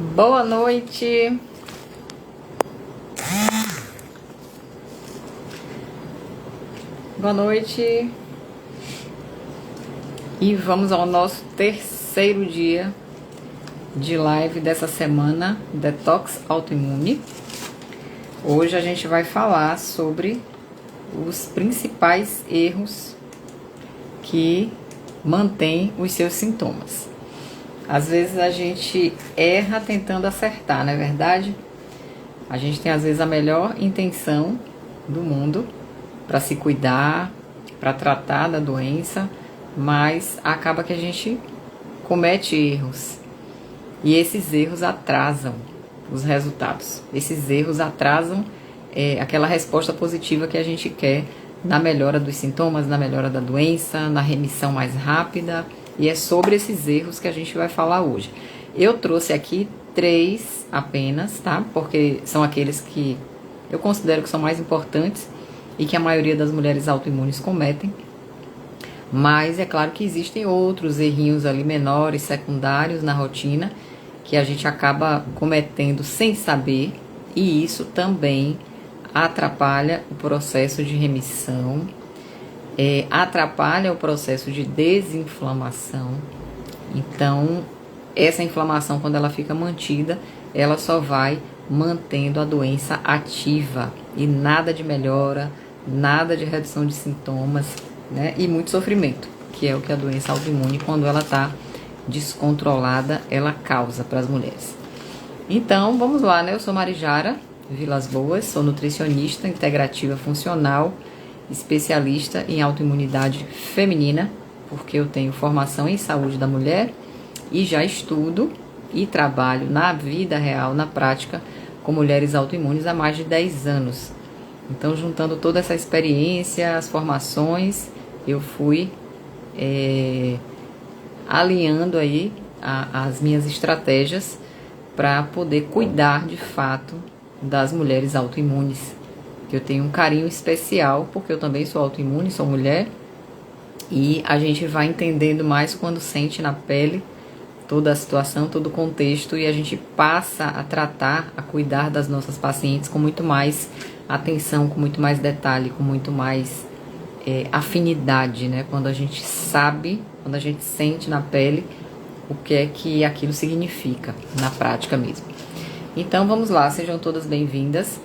Boa noite. Boa noite. E vamos ao nosso terceiro dia de live dessa semana, Detox Autoimune. Hoje a gente vai falar sobre os principais erros que mantêm os seus sintomas. Às vezes a gente erra tentando acertar, não é verdade? A gente tem às vezes a melhor intenção do mundo para se cuidar, para tratar da doença, mas acaba que a gente comete erros. E esses erros atrasam os resultados. Esses erros atrasam aquela resposta positiva que a gente quer na melhora dos sintomas, na melhora da doença, na remissão mais rápida. E é sobre esses erros que a gente vai falar hoje. Eu trouxe aqui 3 apenas, tá? Porque são aqueles que eu considero que são mais importantes e que a maioria das mulheres autoimunes cometem. Mas é claro que existem outros errinhos ali menores, secundários na rotina, que a gente acaba cometendo sem saber, e isso também atrapalha o processo de remissão, atrapalha o processo de desinflamação. Então, essa inflamação, quando ela fica mantida, ela só vai mantendo a doença ativa, e nada de melhora, nada de redução de sintomas, né? E muito sofrimento, que é o que a doença autoimune, quando ela está descontrolada, ela causa para as mulheres. Então, vamos lá, né? Eu sou Marijara Vilas Boas, sou nutricionista integrativa funcional, especialista em autoimunidade feminina, porque eu tenho formação em saúde da mulher e já estudo e trabalho na vida real, na prática, com mulheres autoimunes há mais de 10 anos. Então, juntando toda essa experiência, as formações, eu fui alinhando aí as minhas estratégias para poder cuidar de fato das mulheres autoimunes. Eu tenho um carinho especial, porque eu também sou autoimune, sou mulher, e a gente vai entendendo mais quando sente na pele toda a situação, todo o contexto, e a gente passa a tratar, a cuidar das nossas pacientes com muito mais atenção, com muito mais detalhe, com muito mais afinidade, né? Quando a gente sabe, quando a gente sente na pele o que é que aquilo significa na prática mesmo. Então vamos lá, sejam todas bem-vindas.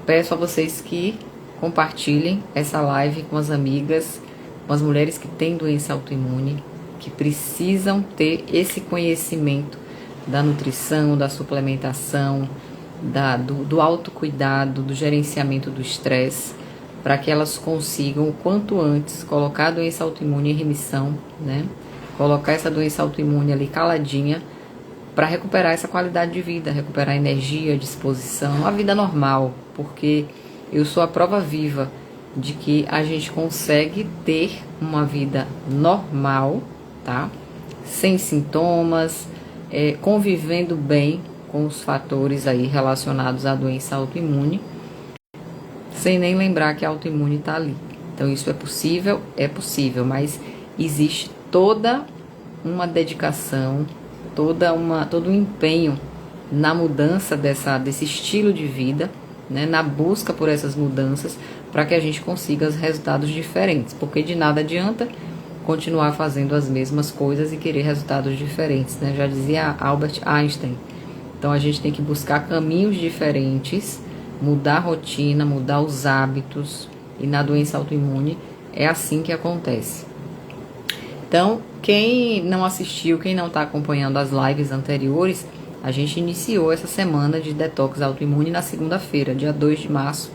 Peço a vocês que compartilhem essa live com as amigas, com as mulheres que têm doença autoimune, que precisam ter esse conhecimento da nutrição, da suplementação, do autocuidado, do gerenciamento do estresse, para que elas consigam o quanto antes colocar a doença autoimune em remissão, né? Colocar essa doença autoimune ali caladinha, para recuperar essa qualidade de vida, recuperar a energia, a disposição, a vida normal, porque eu sou a prova viva de que a gente consegue ter uma vida normal, tá? Sem sintomas, convivendo bem com os fatores aí relacionados à doença autoimune, sem nem lembrar que a autoimune está ali. Então isso é possível, mas existe toda uma dedicação, todo um empenho na mudança desse estilo de vida, né, na busca por essas mudanças, para que a gente consiga os resultados diferentes, porque de nada adianta continuar fazendo as mesmas coisas e querer resultados diferentes, né? Já dizia Albert Einstein. Então a gente tem que buscar caminhos diferentes, mudar a rotina, mudar os hábitos, e na doença autoimune é assim que acontece. Então, quem não assistiu, quem não está acompanhando as lives anteriores, a gente iniciou essa semana de detox autoimune na segunda-feira, dia 2 de março.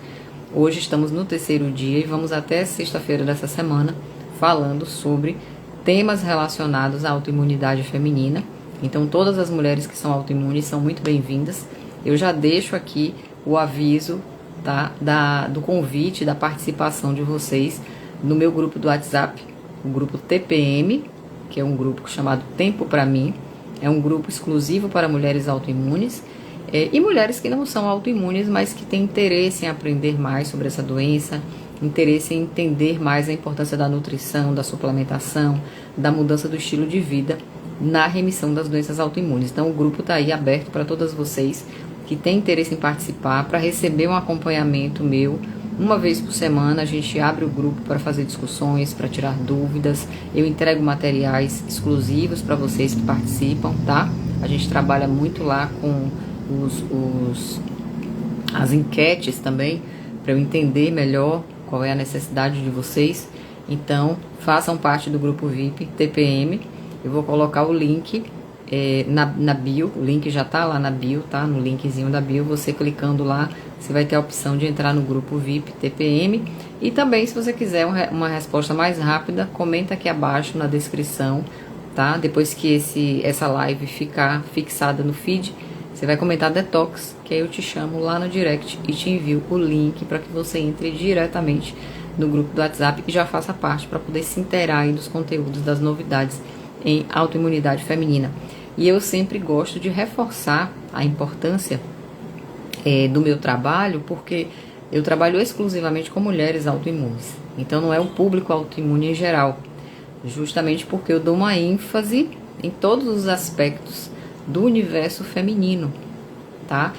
Hoje estamos no terceiro dia e vamos até sexta-feira dessa semana falando sobre temas relacionados à autoimunidade feminina. Então, todas as mulheres que são autoimunes são muito bem-vindas. Eu já deixo aqui o aviso, tá, do convite, da participação de vocês no meu grupo do WhatsApp, o grupo TPM, que é um grupo chamado Tempo Pra Mim. É um grupo exclusivo para mulheres autoimunes e mulheres que não são autoimunes, mas que têm interesse em aprender mais sobre essa doença, interesse em entender mais a importância da nutrição, da suplementação, da mudança do estilo de vida na remissão das doenças autoimunes. Então o grupo está aí aberto para todas vocês que têm interesse em participar, para receber um acompanhamento meu. Uma vez por semana a gente abre o grupo para fazer discussões, para tirar dúvidas. Eu entrego materiais exclusivos para vocês que participam, tá? A gente trabalha muito lá com as enquetes também, para eu entender melhor qual é a necessidade de vocês. Então, façam parte do grupo VIP TPM. Eu vou colocar o link na bio. O link já tá lá na bio, tá? No linkzinho da bio. Você clicando lá, você vai ter a opção de entrar no grupo VIP TPM. E também, se você quiser uma resposta mais rápida, comenta aqui abaixo na descrição, tá? Depois que essa live ficar fixada no feed, você vai comentar Detox, que aí eu te chamo lá no direct e te envio o link para que você entre diretamente no grupo do WhatsApp e já faça parte para poder se inteirar aí dos conteúdos, das novidades em autoimunidade feminina. E eu sempre gosto de reforçar a importância do meu trabalho, porque eu trabalho exclusivamente com mulheres autoimunes. Então não é o público autoimune em geral, justamente porque eu dou uma ênfase em todos os aspectos do universo feminino, tá?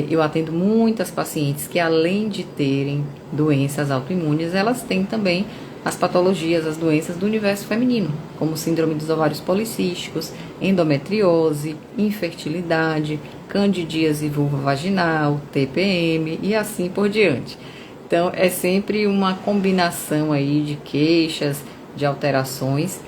Eu atendo muitas pacientes que, além de terem doenças autoimunes, elas têm também as patologias, as doenças do universo feminino, como síndrome dos ovários policísticos, endometriose, infertilidade, candidíase vulvovaginal, TPM e assim por diante. Então, é sempre uma combinação aí de queixas, de alterações,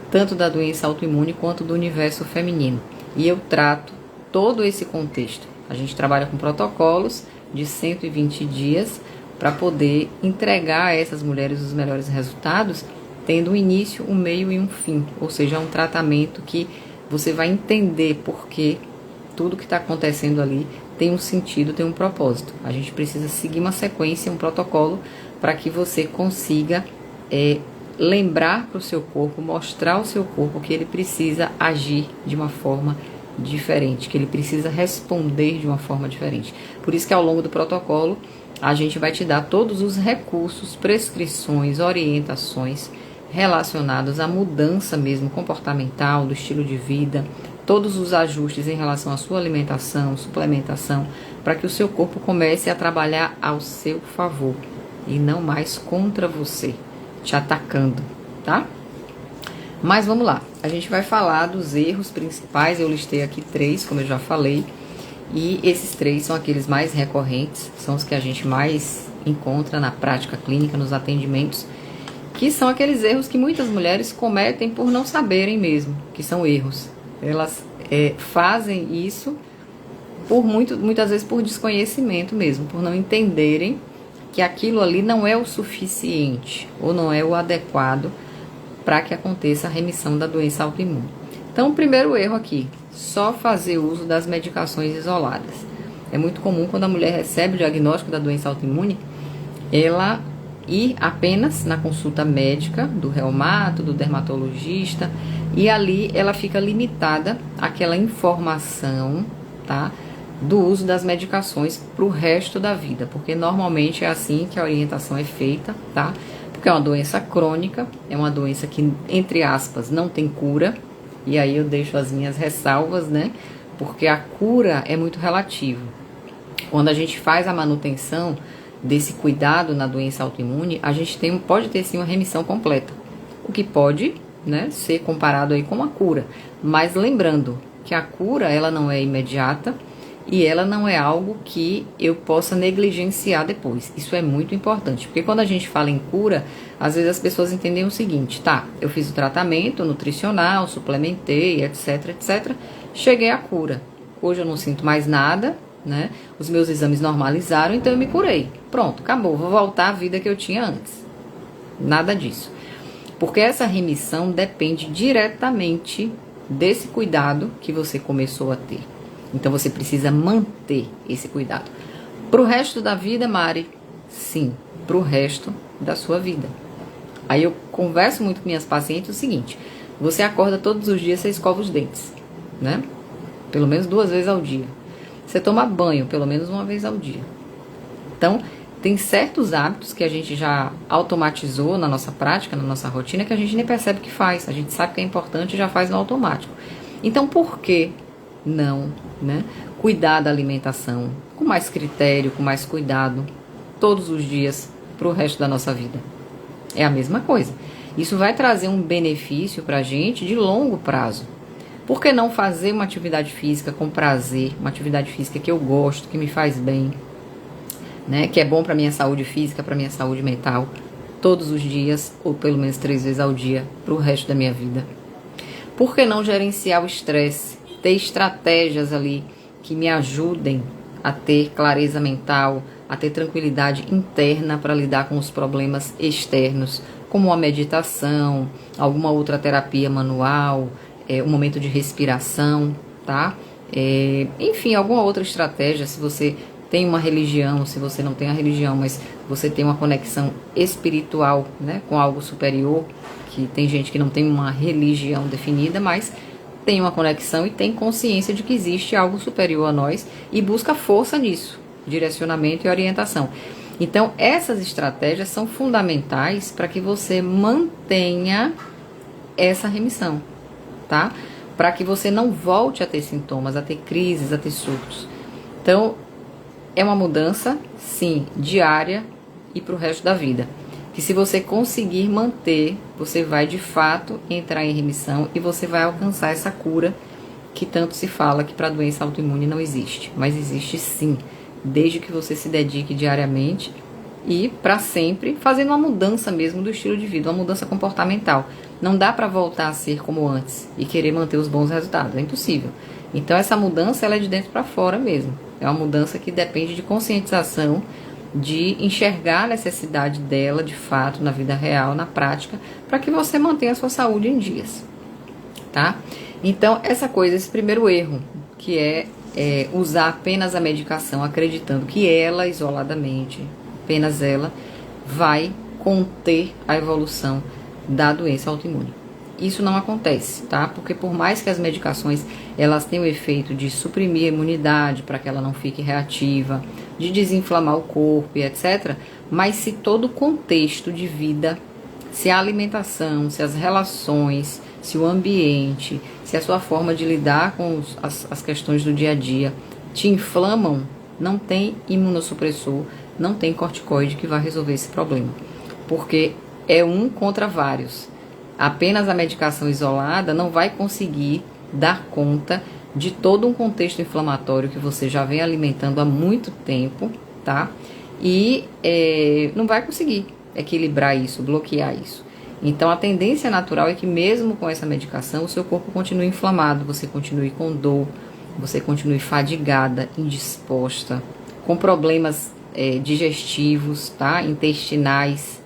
tanto da doença autoimune quanto do universo feminino. E eu trato todo esse contexto. A gente trabalha com protocolos de 120 dias para poder entregar a essas mulheres os melhores resultados, tendo um início, um meio e um fim. Ou seja, é um tratamento que você vai entender porque tudo que está acontecendo ali tem um sentido, tem um propósito. A gente precisa seguir uma sequência, um protocolo, para que você consiga lembrar para o seu corpo, mostrar ao seu corpo que ele precisa agir de uma forma diferente, que ele precisa responder de uma forma diferente. Por isso que ao longo do protocolo a gente vai te dar todos os recursos, prescrições, orientações relacionados à mudança mesmo comportamental, do estilo de vida, todos os ajustes em relação à sua alimentação, suplementação, para que o seu corpo comece a trabalhar ao seu favor e não mais contra você, te atacando, tá? Mas vamos lá, a gente vai falar dos erros principais. Eu listei aqui 3, como eu já falei, e esses 3 são aqueles mais recorrentes, são os que a gente mais encontra na prática clínica, nos atendimentos, que são aqueles erros que muitas mulheres cometem por não saberem mesmo que são erros. Elas fazem isso muitas vezes por desconhecimento mesmo, por não entenderem que aquilo ali não é o suficiente ou não é o adequado para que aconteça a remissão da doença autoimune. Então, o primeiro erro aqui, só fazer uso das medicações isoladas. É muito comum quando a mulher recebe o diagnóstico da doença autoimune, ela ir apenas na consulta médica do reumato, do dermatologista, e ali ela fica limitada àquela informação, tá, do uso das medicações para o resto da vida, porque normalmente é assim que a orientação é feita, tá? Porque é uma doença crônica, é uma doença que, entre aspas, não tem cura, e aí eu deixo as minhas ressalvas, né? Porque a cura é muito relativo. Quando a gente faz a manutenção desse cuidado na doença autoimune, a gente pode ter sim uma remissão completa, o que pode, né, ser comparado aí com uma cura. Mas lembrando que a cura, ela não é imediata, e ela não é algo que eu possa negligenciar depois. Isso é muito importante, porque quando a gente fala em cura, às vezes as pessoas entendem o seguinte: tá, eu fiz o tratamento nutricional, suplementei, etc, etc, cheguei à cura. Hoje eu não sinto mais nada, né? Os meus exames normalizaram, então eu me curei. Pronto, acabou, vou voltar à vida que eu tinha antes. Nada disso. Porque essa remissão depende diretamente desse cuidado que você começou a ter. Então você precisa manter esse cuidado. Pro resto da vida, Mari? Sim, pro resto da sua vida. Aí eu converso muito com minhas pacientes o seguinte: você acorda todos os dias, você escova os dentes, né? Pelo menos 2 vezes ao dia. Você toma banho pelo menos 1 vez ao dia. Então, tem certos hábitos que a gente já automatizou na nossa prática, na nossa rotina, que a gente nem percebe que faz. A gente sabe que é importante e já faz no automático. Então, por que não, né, cuidar da alimentação com mais critério, com mais cuidado, todos os dias, para o resto da nossa vida? É a mesma coisa. Isso vai trazer um benefício para a gente de longo prazo. Por que não fazer uma atividade física com prazer, uma atividade física que eu gosto, que me faz bem, né, que é bom para minha saúde física, para minha saúde mental, todos os dias, ou pelo menos 3 vezes ao dia, para o resto da minha vida? Por que não gerenciar o estresse, ter estratégias ali que me ajudem a ter clareza mental, a ter tranquilidade interna para lidar com os problemas externos, como a meditação, alguma outra terapia manual, um momento de respiração, tá? Enfim, alguma outra estratégia, se você tem uma religião, se você não tem a religião, mas você tem uma conexão espiritual, né, com algo superior, que tem gente que não tem uma religião definida, mas tem uma conexão e tem consciência de que existe algo superior a nós e busca força nisso, direcionamento e orientação. Então, essas estratégias são fundamentais para que você mantenha essa remissão, tá? Para que você não volte a ter sintomas, a ter crises, a ter surtos. Então, é uma mudança, sim, diária e para o resto da vida. Que se você conseguir manter, você vai de fato entrar em remissão e você vai alcançar essa cura que tanto se fala que para a doença autoimune não existe. Mas existe sim, desde que você se dedique diariamente e para sempre, fazendo uma mudança mesmo do estilo de vida, uma mudança comportamental. Não dá para voltar a ser como antes e querer manter os bons resultados, é impossível. Então essa mudança ela é de dentro para fora mesmo. É uma mudança que depende de conscientização, de enxergar a necessidade dela de fato na vida real, na prática, para que você mantenha a sua saúde em dias, tá? Então esse primeiro erro, que é usar apenas a medicação, acreditando que ela isoladamente, apenas ela, vai conter a evolução da doença autoimune. Isso não acontece, tá? Porque por mais que as medicações elas tenham o efeito de suprimir a imunidade para que ela não fique reativa, de desinflamar o corpo e etc., mas se todo o contexto de vida, se a alimentação, se as relações, se o ambiente, se a sua forma de lidar com as questões do dia a dia te inflamam, não tem imunossupressor, não tem corticoide que vai resolver esse problema. Porque é um contra vários. Apenas a medicação isolada não vai conseguir dar conta de todo um contexto inflamatório que você já vem alimentando há muito tempo, tá? E não vai conseguir equilibrar isso, bloquear isso. Então, a tendência natural é que mesmo com essa medicação, o seu corpo continue inflamado, você continue com dor, você continue fadigada, indisposta, com problemas digestivos, tá? Intestinais.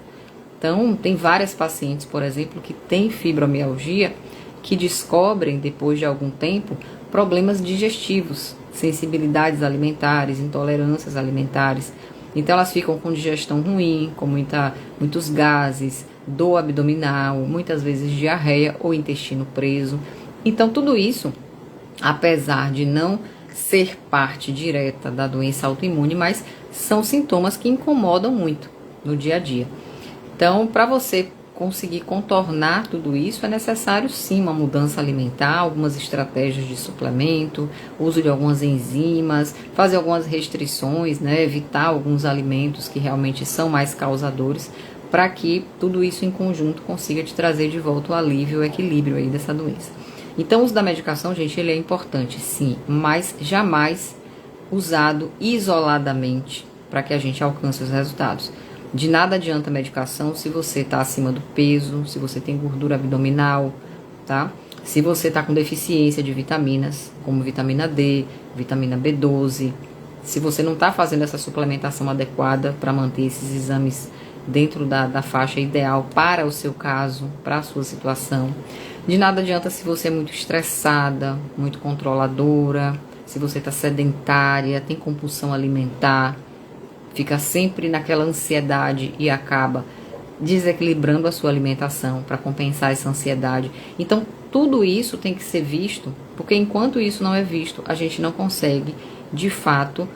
Então, tem várias pacientes, por exemplo, que têm fibromialgia, que descobrem, depois de algum tempo, problemas digestivos, sensibilidades alimentares, intolerâncias alimentares. Então, elas ficam com digestão ruim, com muitos gases, dor abdominal, muitas vezes diarreia ou intestino preso. Então, tudo isso, apesar de não ser parte direta da doença autoimune, mas são sintomas que incomodam muito no dia a dia. Então, para você conseguir contornar tudo isso, é necessário sim uma mudança alimentar, algumas estratégias de suplemento, uso de algumas enzimas, fazer algumas restrições, né, evitar alguns alimentos que realmente são mais causadores, para que tudo isso em conjunto consiga te trazer de volta o alívio, o equilíbrio aí dessa doença. Então, o uso da medicação, gente, ele é importante sim, mas jamais usado isoladamente para que a gente alcance os resultados. De nada adianta a medicação se você está acima do peso, se você tem gordura abdominal, tá? Se você está com deficiência de vitaminas, como vitamina D, vitamina B12, se você não está fazendo essa suplementação adequada para manter esses exames dentro da faixa ideal para o seu caso, para a sua situação. De nada adianta se você é muito estressada, muito controladora, se você está sedentária, tem compulsão alimentar, fica sempre naquela ansiedade e acaba desequilibrando a sua alimentação para compensar essa ansiedade. Então, tudo isso tem que ser visto, porque enquanto isso não é visto, a gente não consegue, de fato,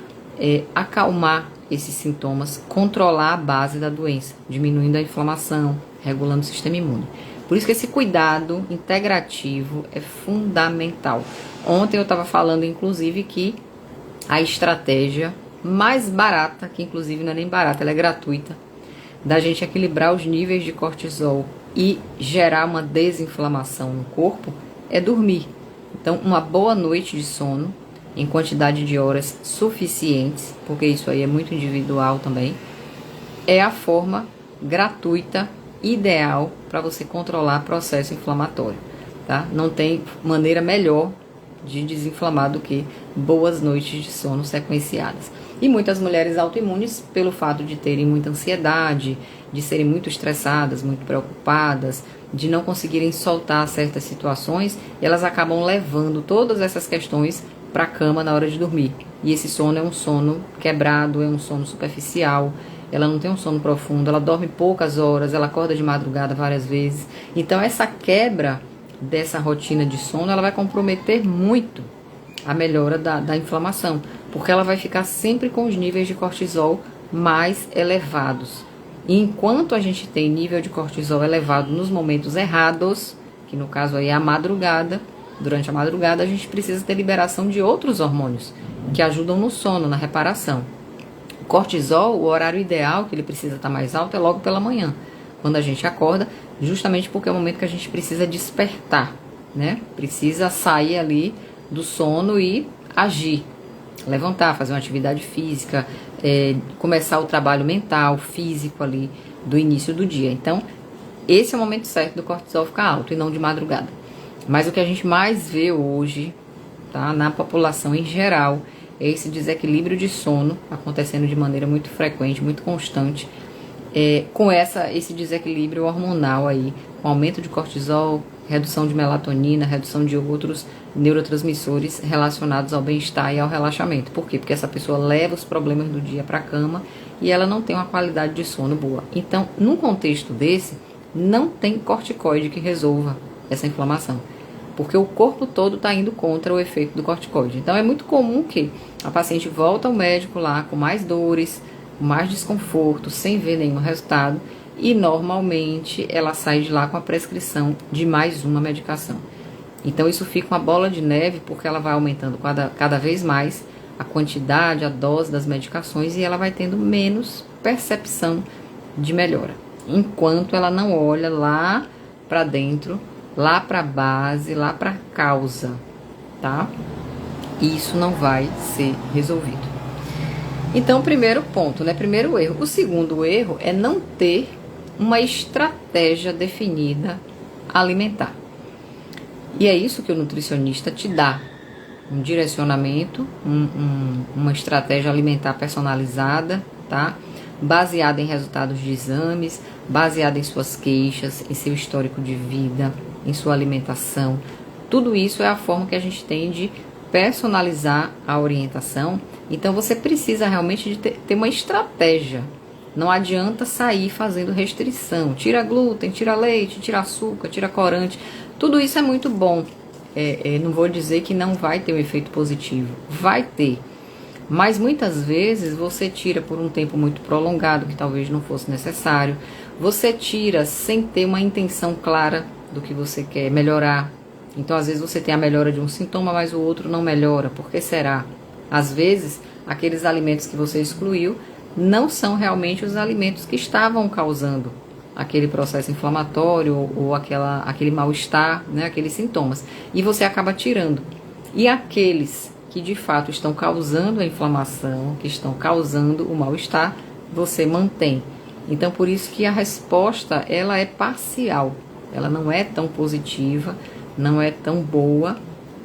acalmar esses sintomas, controlar a base da doença, diminuindo a inflamação, regulando o sistema imune. Por isso que esse cuidado integrativo é fundamental. Ontem eu estava falando, inclusive, que a estratégia mais barata, que inclusive não é nem barata, ela é gratuita, da gente equilibrar os níveis de cortisol e gerar uma desinflamação no corpo, é dormir. Então, uma boa noite de sono, em quantidade de horas suficientes, porque isso aí é muito individual também, é a forma gratuita, ideal, para você controlar processo inflamatório, tá? Não tem maneira melhor de desinflamar do que boas noites de sono sequenciadas. E muitas mulheres autoimunes, pelo fato de terem muita ansiedade, de serem muito estressadas, muito preocupadas, de não conseguirem soltar certas situações, elas acabam levando todas essas questões para a cama na hora de dormir. E esse sono é um sono quebrado, é um sono superficial, ela não tem um sono profundo, ela dorme poucas horas, ela acorda de madrugada várias vezes. Então essa quebra dessa rotina de sono, ela vai comprometer muito a melhora da inflamação, porque ela vai ficar sempre com os níveis de cortisol mais elevados. E enquanto a gente tem nível de cortisol elevado nos momentos errados, que no caso aí é a madrugada, durante a madrugada a gente precisa ter liberação de outros hormônios que ajudam no sono, na reparação. O cortisol, o horário ideal que ele precisa estar mais alto é logo pela manhã, quando a gente acorda, justamente porque é o momento que a gente precisa despertar, né? Precisa sair ali do sono e agir, levantar, fazer uma atividade física, começar o trabalho mental, físico ali do início do dia. Então, esse é o momento certo do cortisol ficar alto e não de madrugada. Mas o que a gente mais vê hoje, tá, na população em geral, é esse desequilíbrio de sono acontecendo de maneira muito frequente, muito constante, com esse desequilíbrio hormonal aí, com aumento de cortisol, redução de melatonina, redução de outros neurotransmissores relacionados ao bem-estar e ao relaxamento. Por quê? Porque essa pessoa leva os problemas do dia para a cama e ela não tem uma qualidade de sono boa. Então, num contexto desse, não tem corticoide que resolva essa inflamação, porque o corpo todo está indo contra o efeito do corticoide. Então, é muito comum que a paciente volta ao médico lá com mais dores, com mais desconforto, sem ver nenhum resultado, e normalmente ela sai de lá com a prescrição de mais uma medicação. Então isso fica uma bola de neve, porque ela vai aumentando cada vez mais a quantidade, a dose das medicações, e ela vai tendo menos percepção de melhora, enquanto ela não olha lá para dentro, lá para a base, lá para a causa, tá? Isso não vai ser resolvido. Então, primeiro ponto, né? Primeiro erro. O segundo erro é não ter uma estratégia definida alimentar. E é isso que o nutricionista te dá. Um direcionamento, uma estratégia alimentar personalizada, tá? Baseada em resultados de exames, baseada em suas queixas, em seu histórico de vida, em sua alimentação. Tudo isso é a forma que a gente tem de personalizar a orientação. Então você precisa realmente de ter uma estratégia. Não adianta sair fazendo restrição. Tira glúten, tira leite, tira açúcar, tira corante. Tudo isso é muito bom. Não vou dizer que não vai ter um efeito positivo. Vai ter. Mas muitas vezes você tira por um tempo muito prolongado, que talvez não fosse necessário. Você tira sem ter uma intenção clara do que você quer melhorar. Então, às vezes, você tem a melhora de um sintoma, mas o outro não melhora. Por que será? Às vezes, aqueles alimentos que você excluiu não são realmente os alimentos que estavam causando aquele processo inflamatório ou aquele mal-estar, né, aqueles sintomas. E você acaba tirando. E aqueles que de fato estão causando a inflamação, que estão causando o mal-estar, você mantém. Então, por isso que a resposta, ela é parcial. Ela não é tão positiva, não é tão boa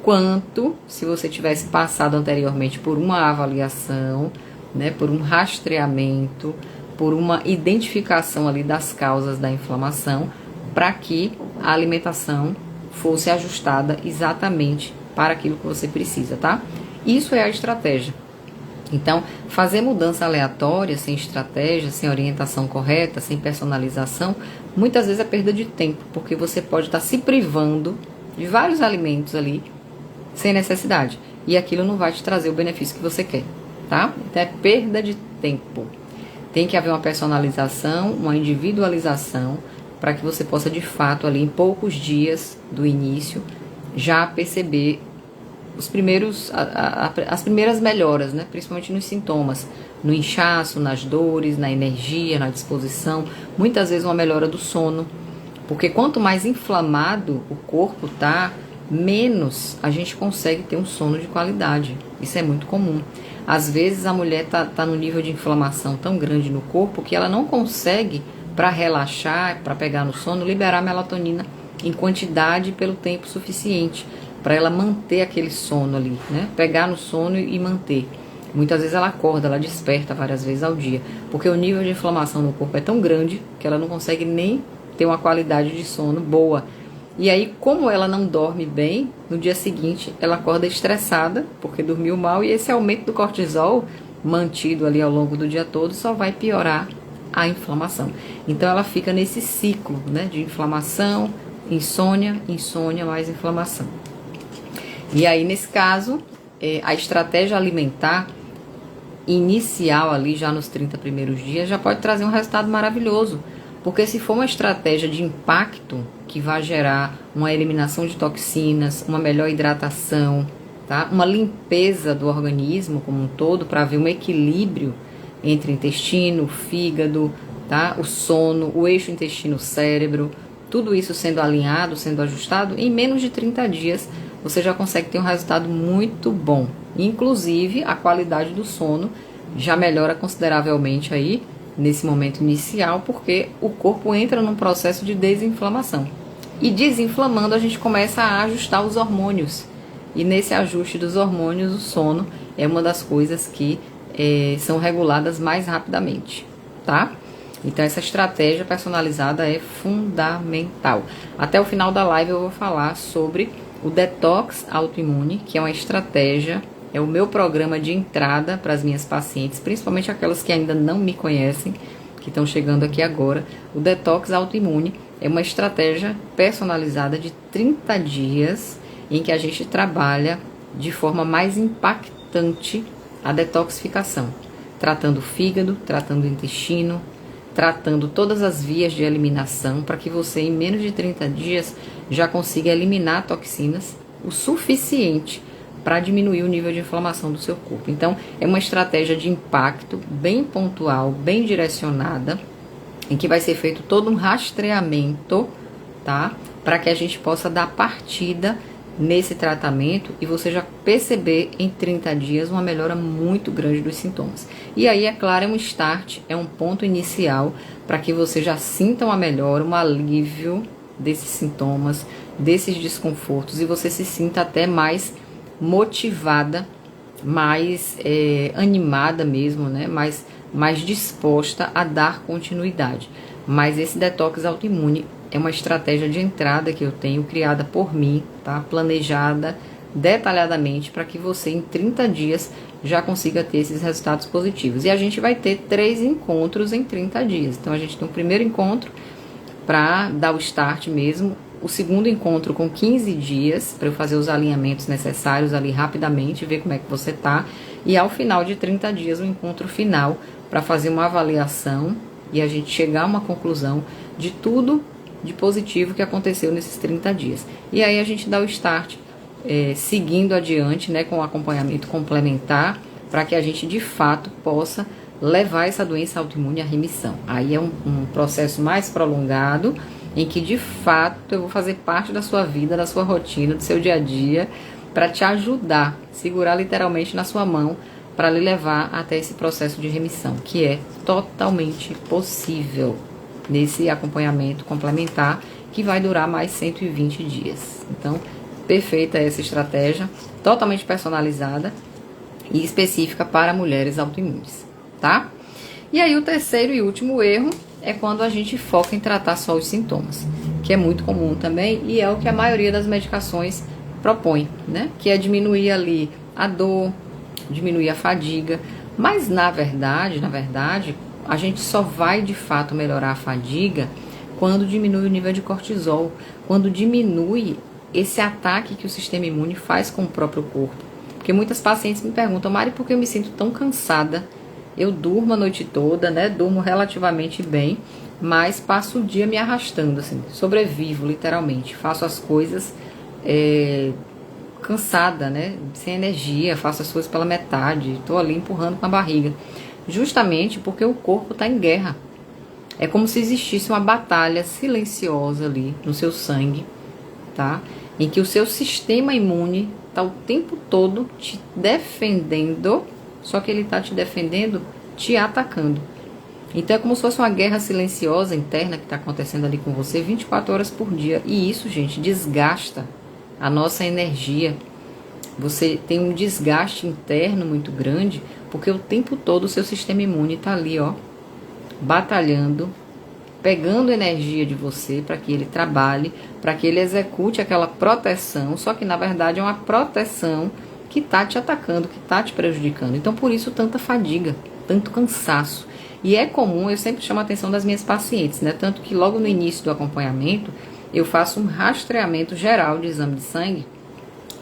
quanto se você tivesse passado anteriormente por uma avaliação, né, por um rastreamento, por uma identificação ali das causas da inflamação, para que a alimentação fosse ajustada exatamente para aquilo que você precisa, tá? Isso é a estratégia. Então, fazer mudança aleatória, sem estratégia, sem orientação correta, sem personalização, muitas vezes é perda de tempo, porque você pode estar se privando de vários alimentos ali, sem necessidade, e aquilo não vai te trazer o benefício que você quer. tá? Então é perda de tempo. Tem que haver uma personalização, uma individualização, para que você possa de fato ali em poucos dias do início já perceber os primeiros, as primeiras melhoras, né? Principalmente nos sintomas, no inchaço, nas dores, na energia, na disposição, muitas vezes uma melhora do sono, porque quanto mais inflamado o corpo tá, menos a gente consegue ter um sono de qualidade. Isso é muito comum. Às vezes a mulher tá no nível de inflamação tão grande no corpo que ela não consegue, para relaxar, para pegar no sono, liberar melatonina em quantidade pelo tempo suficiente para ela manter aquele sono ali, né? Pegar no sono e manter. Muitas vezes ela acorda, ela desperta várias vezes ao dia, porque o nível de inflamação no corpo é tão grande que ela não consegue nem ter uma qualidade de sono boa. E aí, como ela não dorme bem, no dia seguinte ela acorda estressada, porque dormiu mal, e esse aumento do cortisol mantido ali ao longo do dia todo só vai piorar a inflamação. Então ela fica nesse ciclo, né, de inflamação, insônia, mais inflamação. E aí, nesse caso, a estratégia alimentar inicial ali, já nos 30 primeiros dias, já pode trazer um resultado maravilhoso. Porque se for uma estratégia de impacto, que vai gerar uma eliminação de toxinas, uma melhor hidratação, tá? Uma limpeza do organismo como um todo, para haver um equilíbrio entre intestino, fígado, tá? O sono, o eixo intestino-cérebro, tudo isso sendo alinhado, sendo ajustado, em menos de 30 dias você já consegue ter um resultado muito bom. Inclusive, a qualidade do sono já melhora consideravelmente aí nesse momento inicial, porque o corpo entra num processo de desinflamação. E desinflamando, a gente começa a ajustar os hormônios. E nesse ajuste dos hormônios, o sono é uma das coisas que são reguladas mais rapidamente, tá? Então essa estratégia personalizada é fundamental. Até o final da live eu vou falar sobre o detox autoimune, que é uma estratégia, é o meu programa de entrada para as minhas pacientes, principalmente aquelas que ainda não me conhecem, que estão chegando aqui agora. O detox autoimune é uma estratégia personalizada de 30 dias em que a gente trabalha de forma mais impactante a detoxificação, tratando o fígado, tratando o intestino, tratando todas as vias de eliminação, para que você em menos de 30 dias já consiga eliminar toxinas o suficiente para diminuir o nível de inflamação do seu corpo. Então, é uma estratégia de impacto bem pontual, bem direcionada, em que vai ser feito todo um rastreamento, tá? Para que a gente possa dar partida nesse tratamento e você já perceber em 30 dias uma melhora muito grande dos sintomas. E aí, é claro, é um start, é um ponto inicial para que você já sinta uma melhora, um alívio desses sintomas, desses desconfortos, e você se sinta até mais motivada, mais animada mesmo, né? Mais disposta a dar continuidade. Mas esse detox autoimune é uma estratégia de entrada que eu tenho, criada por mim, tá? Planejada detalhadamente para que você em 30 dias já consiga ter esses resultados positivos. E a gente vai ter 3 encontros em 30 dias. Então a gente tem o primeiro encontro para dar o start mesmo, o segundo encontro com 15 dias para eu fazer os alinhamentos necessários ali rapidamente, ver como é que você tá, e ao final de 30 dias o encontro final para fazer uma avaliação e a gente chegar a uma conclusão de tudo de positivo que aconteceu nesses 30 dias. E aí a gente dá o start seguindo adiante, né, com o acompanhamento complementar, para que a gente de fato possa levar essa doença autoimune à remissão. Aí é um processo mais prolongado, em que de fato eu vou fazer parte da sua vida, da sua rotina, do seu dia a dia, para te ajudar, segurar literalmente na sua mão, para lhe levar até esse processo de remissão, que é totalmente possível nesse acompanhamento complementar, que vai durar mais 120 dias. Então, perfeita essa estratégia, totalmente personalizada e específica para mulheres autoimunes, tá? E aí o terceiro e último erro é quando a gente foca em tratar só os sintomas, que é muito comum também e é o que a maioria das medicações propõe, né? Que é diminuir ali a dor, diminuir a fadiga, mas na verdade, a gente só vai de fato melhorar a fadiga quando diminui o nível de cortisol, quando diminui esse ataque que o sistema imune faz com o próprio corpo. Porque muitas pacientes me perguntam, Mari, por que eu me sinto tão cansada? Eu durmo a noite toda, né? Durmo relativamente bem, mas passo o dia me arrastando, assim, sobrevivo, literalmente. Faço as coisas cansada, né? Sem energia, faço as coisas pela metade, estou ali empurrando com a barriga. Justamente porque o corpo está em guerra. É como se existisse uma batalha silenciosa ali no seu sangue, tá? Em que o seu sistema imune está o tempo todo te defendendo, só que ele está te defendendo, te atacando. Então é como se fosse uma guerra silenciosa interna que está acontecendo ali com você 24 horas por dia. E isso, gente, desgasta a nossa energia. Você tem um desgaste interno muito grande, porque o tempo todo o seu sistema imune está ali, ó, batalhando, pegando energia de você para que ele trabalhe, para que ele execute aquela proteção, só que na verdade é uma proteção que está te atacando, que está te prejudicando. Então por isso tanta fadiga, tanto cansaço. E é comum, eu sempre chamo a atenção das minhas pacientes, né? Tanto que logo no início do acompanhamento eu faço um rastreamento geral de exame de sangue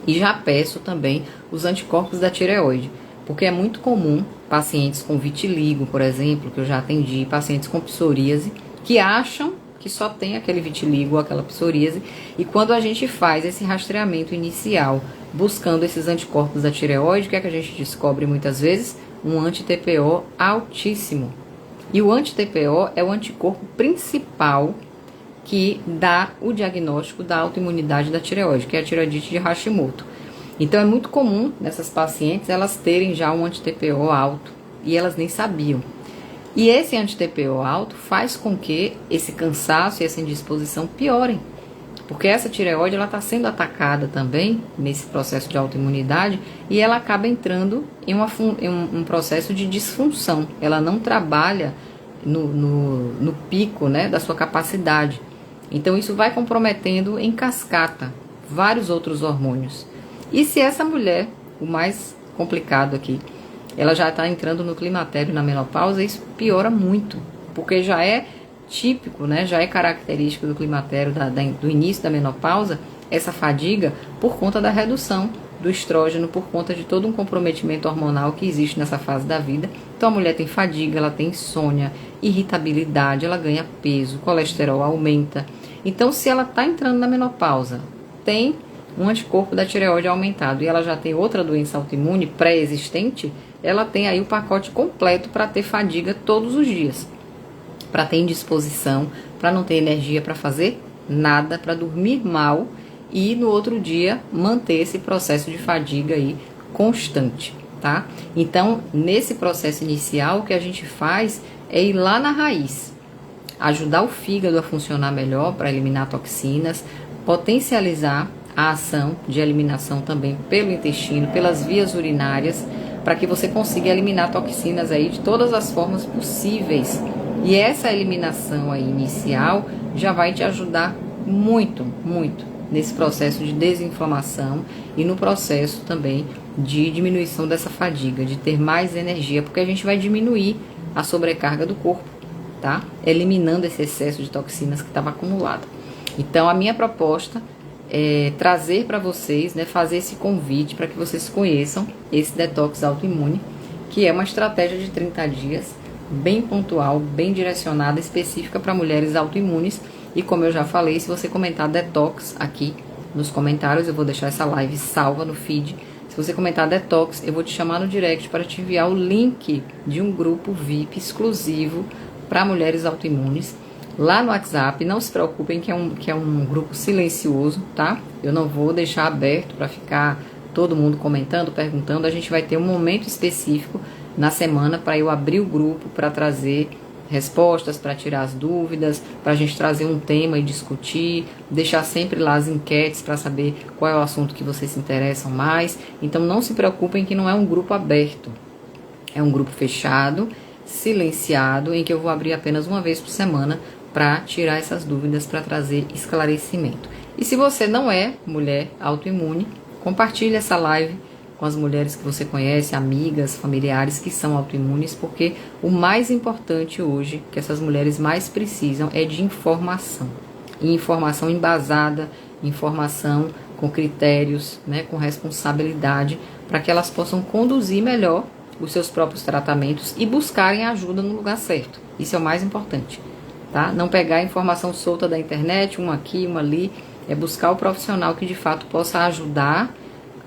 e já peço também os anticorpos da tireoide. Porque é muito comum pacientes com vitiligo, por exemplo, que eu já atendi, pacientes com psoríase, que acham que só tem aquele vitiligo ou aquela psoríase, e quando a gente faz esse rastreamento inicial, buscando esses anticorpos da tireoide, o que é que a gente descobre muitas vezes? Um anti-TPO altíssimo. E o anti-TPO é o anticorpo principal que dá o diagnóstico da autoimunidade da tireoide, que é a tireoidite de Hashimoto. Então é muito comum nessas pacientes elas terem já um anti-TPO alto e elas nem sabiam. E esse anti-TPO alto faz com que esse cansaço e essa indisposição piorem. Porque essa tireoide ela está sendo atacada também nesse processo de autoimunidade e ela acaba entrando em um processo de disfunção. Ela não trabalha no pico, né, da sua capacidade. Então isso vai comprometendo em cascata vários outros hormônios. E se essa mulher, o mais complicado aqui, ela já está entrando no climatério, na menopausa, isso piora muito, porque já é típico, né, já é característico do climatério, do início da menopausa, essa fadiga por conta da redução do estrógeno, por conta de todo um comprometimento hormonal que existe nessa fase da vida. Então a mulher tem fadiga, ela tem insônia, irritabilidade, ela ganha peso, colesterol aumenta. Então se ela está entrando na menopausa, tem um anticorpo da tireoide aumentado e ela já tem outra doença autoimune pré-existente, ela tem aí o pacote completo para ter fadiga todos os dias, para ter indisposição, para não ter energia para fazer nada, para dormir mal e no outro dia manter esse processo de fadiga aí constante, tá? Então, nesse processo inicial, o que a gente faz é ir lá na raiz, ajudar o fígado a funcionar melhor para eliminar toxinas, potencializar a ação de eliminação também pelo intestino, pelas vias urinárias, para que você consiga eliminar toxinas aí de todas as formas possíveis. E essa eliminação aí inicial já vai te ajudar muito, muito nesse processo de desinflamação e no processo também de diminuição dessa fadiga, de ter mais energia, porque a gente vai diminuir a sobrecarga do corpo, tá? Eliminando esse excesso de toxinas que estava acumulado. Então a minha proposta trazer para vocês, né, fazer esse convite para que vocês conheçam esse detox autoimune, que é uma estratégia de 30 dias, bem pontual, bem direcionada, específica para mulheres autoimunes. E como eu já falei, se você comentar detox aqui nos comentários, eu vou deixar essa live salva no feed. Se você comentar detox, eu vou te chamar no direct para te enviar o link de um grupo VIP exclusivo para mulheres autoimunes. Lá no WhatsApp, não se preocupem que é um grupo silencioso, tá? Eu não vou deixar aberto para ficar todo mundo comentando, perguntando. A gente vai ter um momento específico na semana para eu abrir o grupo, para trazer respostas, para tirar as dúvidas, para a gente trazer um tema e discutir, deixar sempre lá as enquetes para saber qual é o assunto que vocês se interessam mais. Então não se preocupem que não é um grupo aberto, é um grupo fechado, silenciado, em que eu vou abrir apenas uma vez por semana para tirar essas dúvidas, para trazer esclarecimento. E se você não é mulher autoimune, compartilhe essa live com as mulheres que você conhece, amigas, familiares que são autoimunes, porque o mais importante hoje, que essas mulheres mais precisam, é de informação. E informação embasada, informação com critérios, né, com responsabilidade, para que elas possam conduzir melhor os seus próprios tratamentos e buscarem ajuda no lugar certo. Isso é o mais importante, tá? Não pegar a informação solta da internet, uma aqui, uma ali, é buscar o profissional que de fato possa ajudar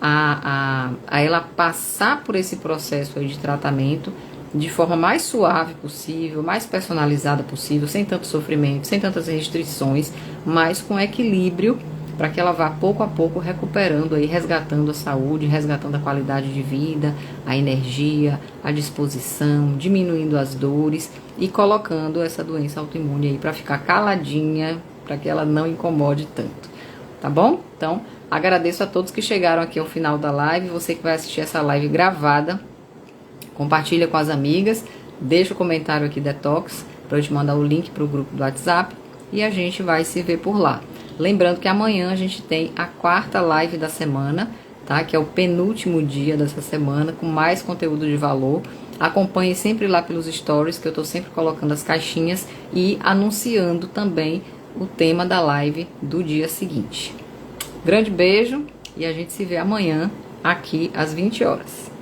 a ela passar por esse processo aí de tratamento de forma mais suave possível, mais personalizada possível, sem tanto sofrimento, sem tantas restrições, mas com equilíbrio, para que ela vá pouco a pouco recuperando aí, resgatando a saúde, resgatando a qualidade de vida, a energia, a disposição, diminuindo as dores e colocando essa doença autoimune aí para ficar caladinha, para que ela não incomode tanto, tá bom? Então, agradeço a todos que chegaram aqui ao final da live, você que vai assistir essa live gravada, compartilha com as amigas, deixa o comentário aqui Detox, para eu te mandar o link para o grupo do WhatsApp e a gente vai se ver por lá. Lembrando que amanhã a gente tem a 4ª live da semana, tá? Que é o penúltimo dia dessa semana, com mais conteúdo de valor. Acompanhe sempre lá pelos stories, que eu tô sempre colocando as caixinhas e anunciando também o tema da live do dia seguinte. Grande beijo e a gente se vê amanhã aqui às 20 horas.